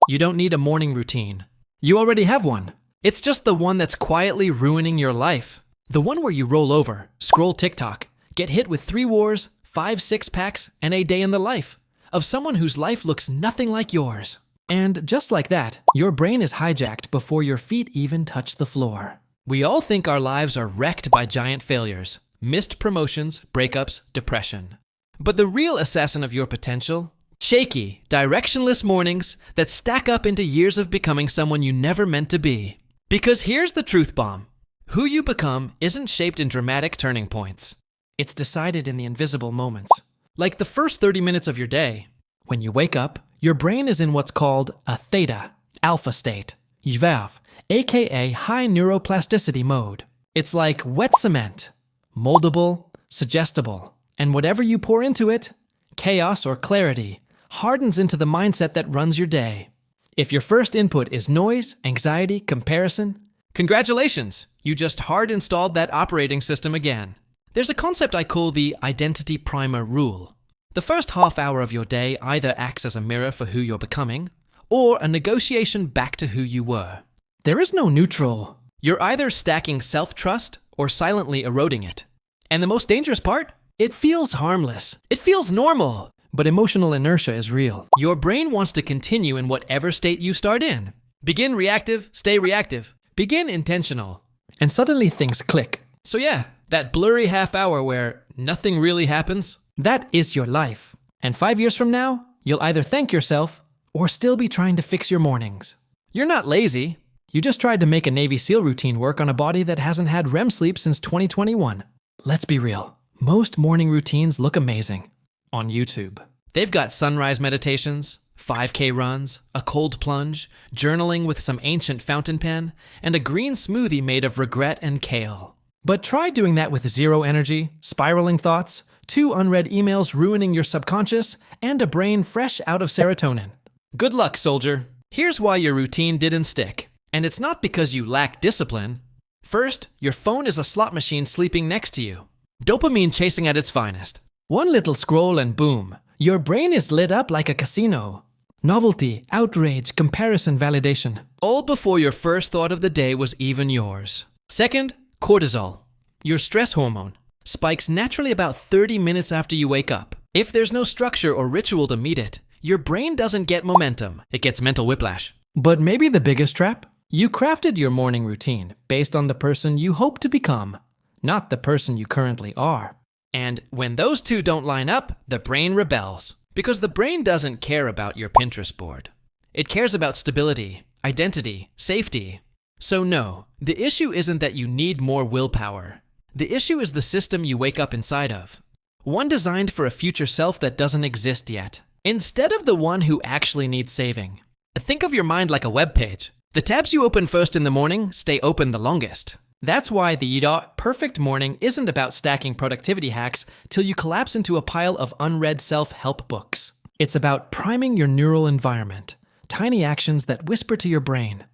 You don't need a morning routine. You already have one. It's just the one that's quietly ruining your life. The one where you roll over, scroll TikTok, get hit with 3 wars, 5 six-packs, and a day in the life of someone whose life looks nothing like yours. And just like that, your brain is hijacked before your feet even touch the floor. We all think our lives are wrecked by giant failures, missed promotions, breakups, depression. But the real assassin of your potential? Shaky, directionless mornings that stack up into years of becoming someone you never meant to be. Because here's the truth bomb. Who you become isn't shaped in dramatic turning points. It's decided in the invisible moments. Like the first 30 minutes of your day. When you wake up, your brain is in what's called a theta, alpha state, HVAV, aka high neuroplasticity mode. It's like wet cement, moldable, suggestible, and whatever you pour into it, chaos or clarity, hardens into the mindset that runs your day. If your first input is noise, anxiety, comparison, congratulations, you just hard installed that operating system again. There's a concept I call the identity primer rule. The first half hour of your day either acts as a mirror for who you're becoming, or a negotiation back to who you were. There is no neutral. You're either stacking self-trust or silently eroding it. And the most dangerous part? It feels harmless. It feels normal. But emotional inertia is real. Your brain wants to continue in whatever state you start in. Begin reactive, stay reactive. Begin intentional. And suddenly things click. So yeah, that blurry half hour where nothing really happens, that is your life. And 5 years from now, you'll either thank yourself or still be trying to fix your mornings. You're not lazy. You just tried to make a Navy SEAL routine work on a body that hasn't had REM sleep since 2021. Let's be real. Most morning routines look amazing on YouTube. They've got sunrise meditations, 5K runs, a cold plunge, journaling with some ancient fountain pen, and a green smoothie made of regret and kale. But try doing that with zero energy, spiraling thoughts, 2 unread emails ruining your subconscious, and a brain fresh out of serotonin. Good luck, soldier. Here's why your routine didn't stick. And it's not because you lack discipline. First, your phone is a slot machine sleeping next to you. Dopamine chasing at its finest. One little scroll and boom, your brain is lit up like a casino. Novelty, outrage, comparison, validation. All before your first thought of the day was even yours. Second, cortisol, your stress hormone, spikes naturally about 30 minutes after you wake up. If there's no structure or ritual to meet it, your brain doesn't get momentum. It gets mental whiplash. But maybe the biggest trap? You crafted your morning routine based on the person you hope to become, not the person you currently are. And when those two don't line up, the brain rebels. Because the brain doesn't care about your Pinterest board. It cares about stability, identity, safety. So no, the issue isn't that you need more willpower. The issue is the system you wake up inside of. One designed for a future self that doesn't exist yet. Instead of the one who actually needs saving. Think of your mind like a web page. The tabs you open first in the morning stay open the longest. That's why the perfect morning isn't about stacking productivity hacks till you collapse into a pile of unread self-help books. It's about priming your neural environment, tiny actions that whisper to your brain,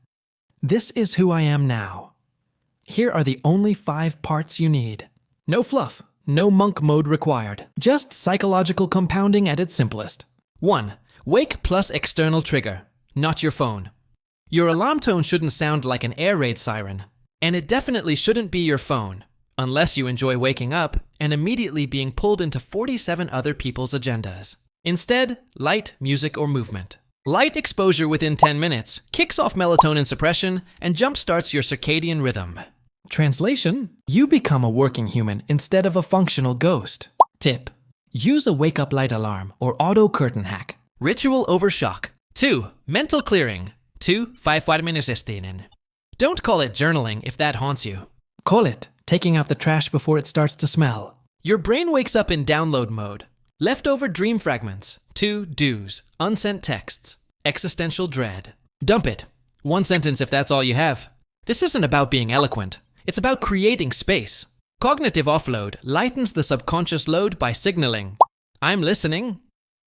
"This is who I am now." Here are the only 5 parts you need. No fluff, no monk mode required. Just psychological compounding at its simplest. 1. Wake plus external trigger, not your phone. Your alarm tone shouldn't sound like an air raid siren. And it definitely shouldn't be your phone, unless you enjoy waking up and immediately being pulled into 47 other people's agendas. Instead, light, music, or movement. Light exposure within 10 minutes kicks off melatonin suppression and jumpstarts your circadian rhythm. Translation: you become a working human instead of a functional ghost. Tip: use a wake-up light alarm or auto curtain hack. Ritual over shock. 2. Mental clearing. 2. 5-vitamin-cysteine. Don't call it journaling if that haunts you. Call it taking out the trash before it starts to smell. Your brain wakes up in download mode. Leftover dream fragments, 2 do's, unsent texts, existential dread. Dump it. 1 sentence if that's all you have. This isn't about being eloquent. It's about creating space. Cognitive offload lightens the subconscious load by signaling, "I'm listening."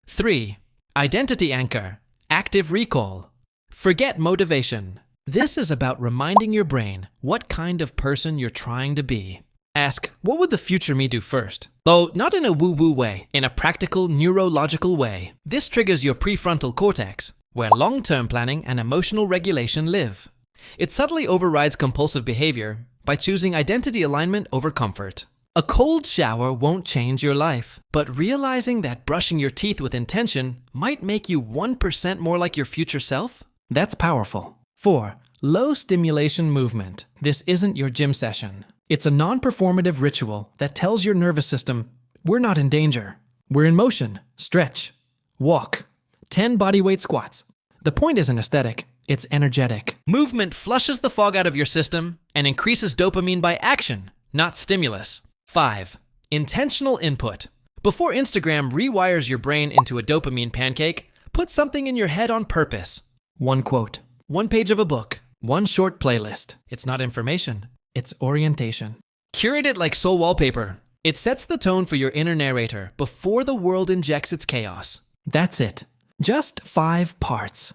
3. Identity anchor, active recall. Forget motivation. This is about reminding your brain what kind of person you're trying to be. Ask, what would the future me do first? Though not in a woo-woo way, in a practical, neurological way. This triggers your prefrontal cortex, where long-term planning and emotional regulation live. It subtly overrides compulsive behavior by choosing identity alignment over comfort. A cold shower won't change your life, but realizing that brushing your teeth with intention might make you 1% more like your future self? That's powerful. 4. Low stimulation movement. This isn't your gym session. It's a non-performative ritual that tells your nervous system, we're not in danger. We're in motion. Stretch. Walk. 10 bodyweight squats. The point isn't aesthetic, it's energetic. Movement flushes the fog out of your system and increases dopamine by action, not stimulus. 5. Intentional input. Before Instagram rewires your brain into a dopamine pancake, put something in your head on purpose. One quote, one page of a book, one short playlist. It's not information, it's orientation. Curate it like soul wallpaper. It sets the tone for your inner narrator before the world injects its chaos. That's it. Just 5 parts.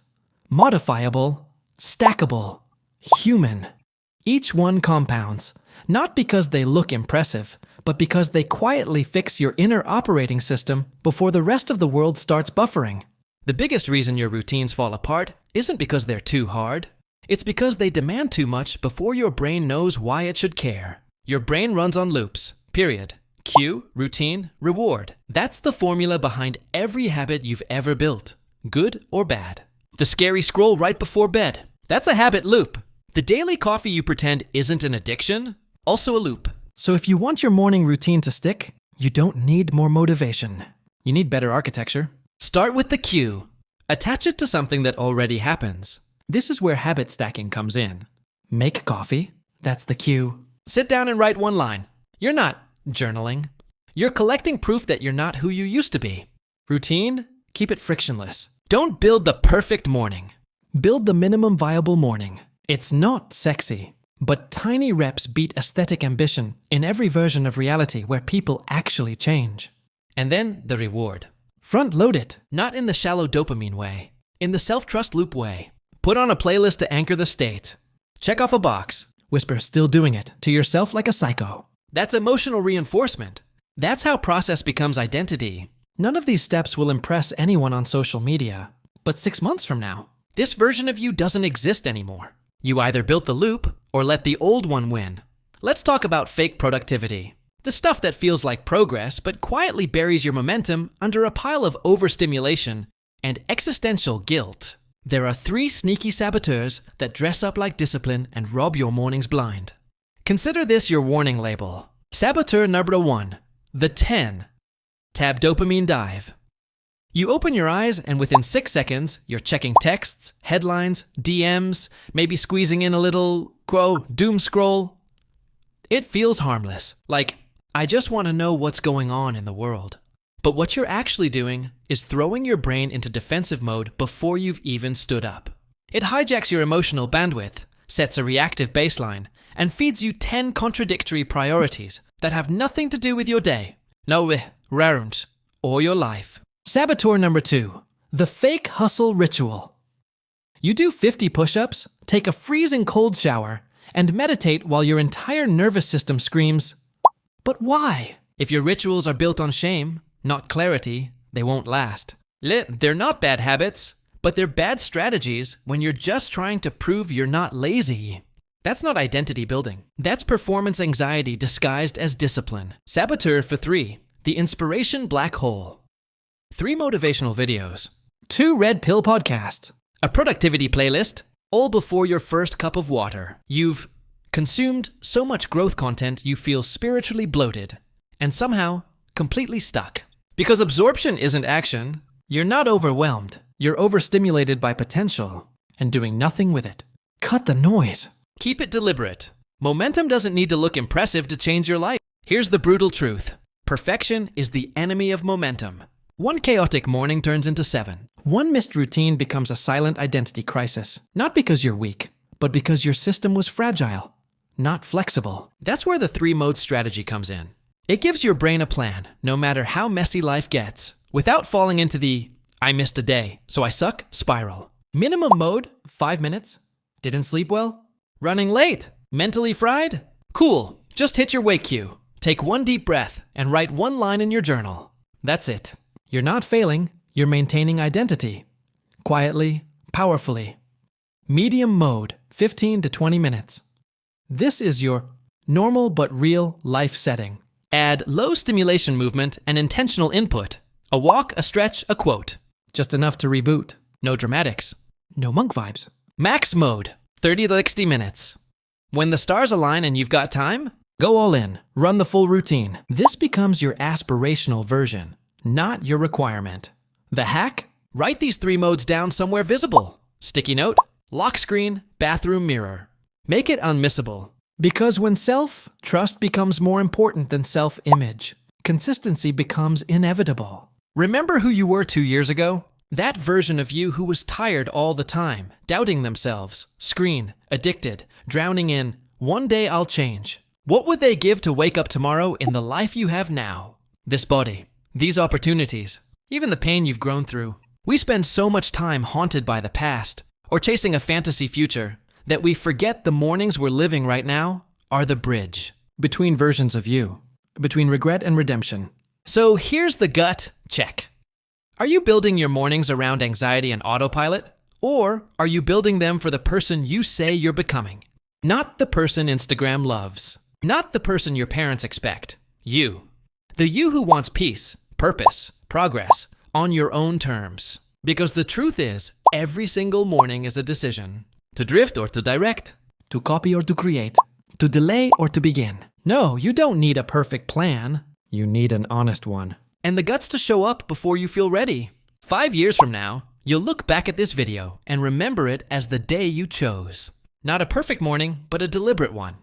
Modifiable, stackable, human. Each one compounds, not because they look impressive, but because they quietly fix your inner operating system before the rest of the world starts buffering. The biggest reason your routines fall apart isn't because they're too hard. It's because they demand too much before your brain knows why it should care. Your brain runs on loops, period. Cue, routine, reward. That's the formula behind every habit you've ever built, good or bad. The scary scroll right before bed. That's a habit loop. The daily coffee you pretend isn't an addiction, also a loop. So if you want your morning routine to stick, you don't need more motivation. You need better architecture. Start with the cue. Attach it to something that already happens. This is where habit stacking comes in. Make coffee. That's the cue. Sit down and write one line. You're not journaling. You're collecting proof that you're not who you used to be. Routine? Keep it frictionless. Don't build the perfect morning. Build the minimum viable morning. It's not sexy, but tiny reps beat aesthetic ambition in every version of reality where people actually change. And then the reward. Front load it, not in the shallow dopamine way, in the self-trust loop way. Put on a playlist to anchor the state. Check off a box. Whisper, still doing it, to yourself like a psycho. That's emotional reinforcement. That's how process becomes identity. None of these steps will impress anyone on social media. But 6 months from now, this version of you doesn't exist anymore. You either built the loop or let the old one win. Let's talk about fake productivity. The stuff that feels like progress but quietly buries your momentum under a pile of overstimulation and existential guilt. There are 3 sneaky saboteurs that dress up like discipline and rob your mornings blind. Consider this your warning label. Saboteur number 1, the 10. Tab dopamine dive. You open your eyes and within 6 seconds, you're checking texts, headlines, DMs, maybe squeezing in a little, doom scroll. It feels harmless, like, I just want to know what's going on in the world. But what you're actually doing is throwing your brain into defensive mode before you've even stood up. It hijacks your emotional bandwidth, sets a reactive baseline, and feeds you 10 contradictory priorities that have nothing to do with your day, or your life. Saboteur number 2, the fake hustle ritual. You do 50 push-ups, take a freezing cold shower, and meditate while your entire nervous system screams, but why? If your rituals are built on shame, not clarity, they won't last. They're not bad habits, but they're bad strategies when you're just trying to prove you're not lazy. That's not identity building. That's performance anxiety disguised as discipline. Saboteur for 3, the inspiration black hole. 3 motivational videos, 2 red pill podcasts, a productivity playlist, all before your first cup of water. You've consumed so much growth content you feel spiritually bloated and somehow completely stuck. Because absorption isn't action, you're not overwhelmed. You're overstimulated by potential and doing nothing with it. Cut the noise. Keep it deliberate. Momentum doesn't need to look impressive to change your life. Here's the brutal truth. Perfection is the enemy of momentum. 1 chaotic morning turns into 7. 1 missed routine becomes a silent identity crisis. Not because you're weak, but because your system was fragile, not flexible. That's where the 3-mode strategy comes in. It gives your brain a plan, no matter how messy life gets, without falling into the I missed a day, so I suck spiral. Minimum mode, 5 minutes. Didn't sleep well? Running late? Mentally fried? Cool, just hit your wake cue. Take 1 deep breath and write 1 line in your journal. That's it. You're not failing, you're maintaining identity. quietly, powerfully. Medium mode, 15 to 20 minutes. This is your normal but real life setting. Add low stimulation movement and intentional input. A walk, a stretch, a quote. Just enough to reboot. No dramatics. No monk vibes. Max mode, 30 to 60 minutes. When the stars align and you've got time, go all in. Run the full routine. This becomes your aspirational version, not your requirement. The hack? Write these 3 modes down somewhere visible. Sticky note, lock screen, bathroom mirror. Make it unmissable. Because when self-trust becomes more important than self-image, consistency becomes inevitable. Remember who you were 2 years ago? That version of you who was tired all the time, doubting themselves, screen, addicted, drowning in, "One day I'll change." What would they give to wake up tomorrow in the life you have now? This body, these opportunities, even the pain you've grown through. We spend so much time haunted by the past or chasing a fantasy future that we forget the mornings we're living right now are the bridge between versions of you, between regret and redemption. So here's the gut check. Are you building your mornings around anxiety and autopilot? Or are you building them for the person you say you're becoming? Not the person Instagram loves. Not the person your parents expect. You. The you who wants peace, purpose, progress, on your own terms. Because the truth is, every single morning is a decision. To drift or to direct. To copy or to create. To delay or to begin. No, you don't need a perfect plan. You need an honest one. And the guts to show up before you feel ready. 5 years from now, you'll look back at this video and remember it as the day you chose. Not a perfect morning, but a deliberate one.